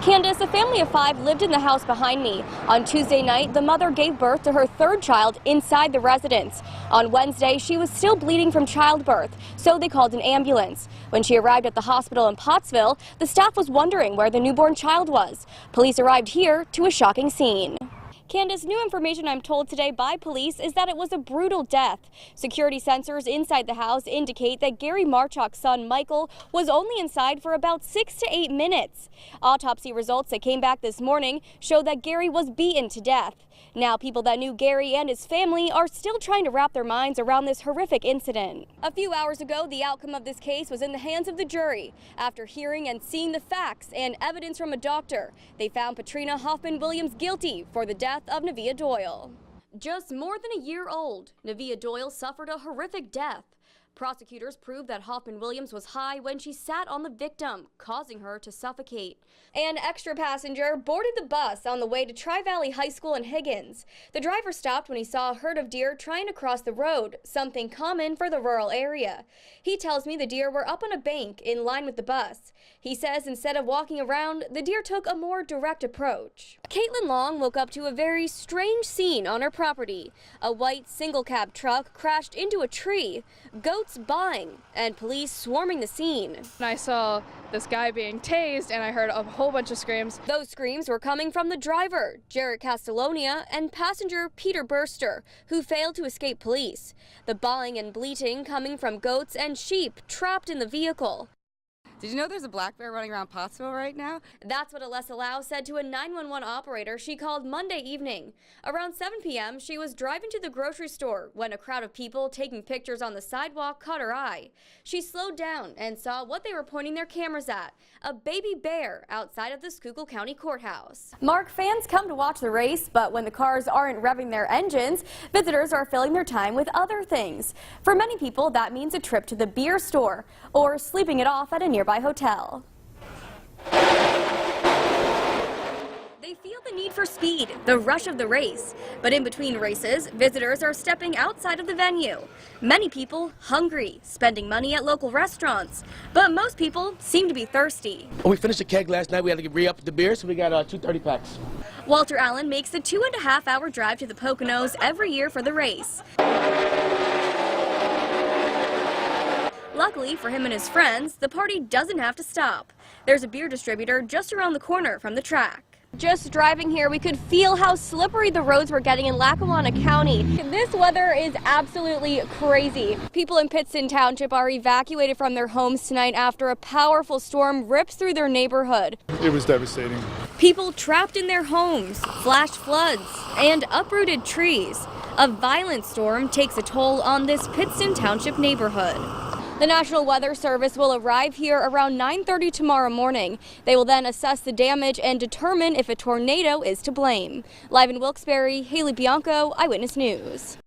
Candace, a family of 5 lived in the house behind me. On Tuesday night, the mother gave birth to her 3rd child inside the residence. On Wednesday, she was still bleeding from childbirth, so they called an ambulance. When she arrived at the hospital in Pottsville, the staff was wondering where the newborn child was. Police arrived here to a shocking scene. Candace, new information I'm told today by police is that it was a brutal death. Security sensors inside the house indicate that Gary Marchuk's son, Michael, was only inside for about 6 to 8 minutes. Autopsy results that came back this morning show that Gary was beaten to death. Now, people that knew Gary and his family are still trying to wrap their minds around this horrific incident. A few hours ago, the outcome of this case was in the hands of the jury. After hearing and seeing the facts and evidence from a doctor, they found Patrina Hoffman-Williams guilty for the death of Nevia Doyle. Just more than a year old, Nevia Doyle suffered a horrific death. Prosecutors proved that Hoffman-Williams was high when she sat on the victim, causing her to suffocate. An extra passenger boarded the bus on the way to Tri-Valley High School in Higgins. The driver stopped when he saw a herd of deer trying to cross the road, something common for the rural area. He tells me the deer were up on a bank in line with the bus. He says instead of walking around, the deer took a more direct approach. Caitlin Long woke up to a very strange scene on her property. A white single-cab truck crashed into a tree, goats buying, and police swarming the scene. I saw this guy being tased and I heard a whole bunch of screams. Those screams were coming from the driver, Jarrett Castellonia, and passenger Peter Burster, who failed to escape police. The bawling and bleating coming from goats and sheep trapped in the vehicle. Did you know there's a black bear running around Pottsville right now? That's what Alessa Lau said to a 911 operator she called Monday evening. Around 7 p.m., she was driving to the grocery store when a crowd of people taking pictures on the sidewalk caught her eye. She slowed down and saw what they were pointing their cameras at, a baby bear outside of the Schuylkill County Courthouse. Mark, fans come to watch the race, but when the cars aren't revving their engines, visitors are filling their time with other things. For many people, that means a trip to the beer store or sleeping it off at a nearby hotel. They feel the need for speed, the rush of the race. But in between races, visitors are stepping outside of the venue. Many people hungry, spending money at local restaurants. But most people seem to be thirsty. We finished a keg last night. We had to re-up the beer, so we got 2 30-packs. Walter Allen makes the 2.5-hour drive to the Poconos every year for the race. Luckily for him and his friends, the party doesn't have to stop. There's a beer distributor just around the corner from the track. Just driving here, we could feel how slippery the roads were getting in Lackawanna County. This weather is absolutely crazy. People in Pittston Township are evacuated from their homes tonight after a powerful storm rips through their neighborhood. It was devastating. People trapped in their homes, flash floods, and uprooted trees. A violent storm takes a toll on this Pittston Township neighborhood. The National Weather Service will arrive here around 9:30 tomorrow morning. They will then assess the damage and determine if a tornado is to blame. Live in Wilkes-Barre, Haley Bianco, Eyewitness News.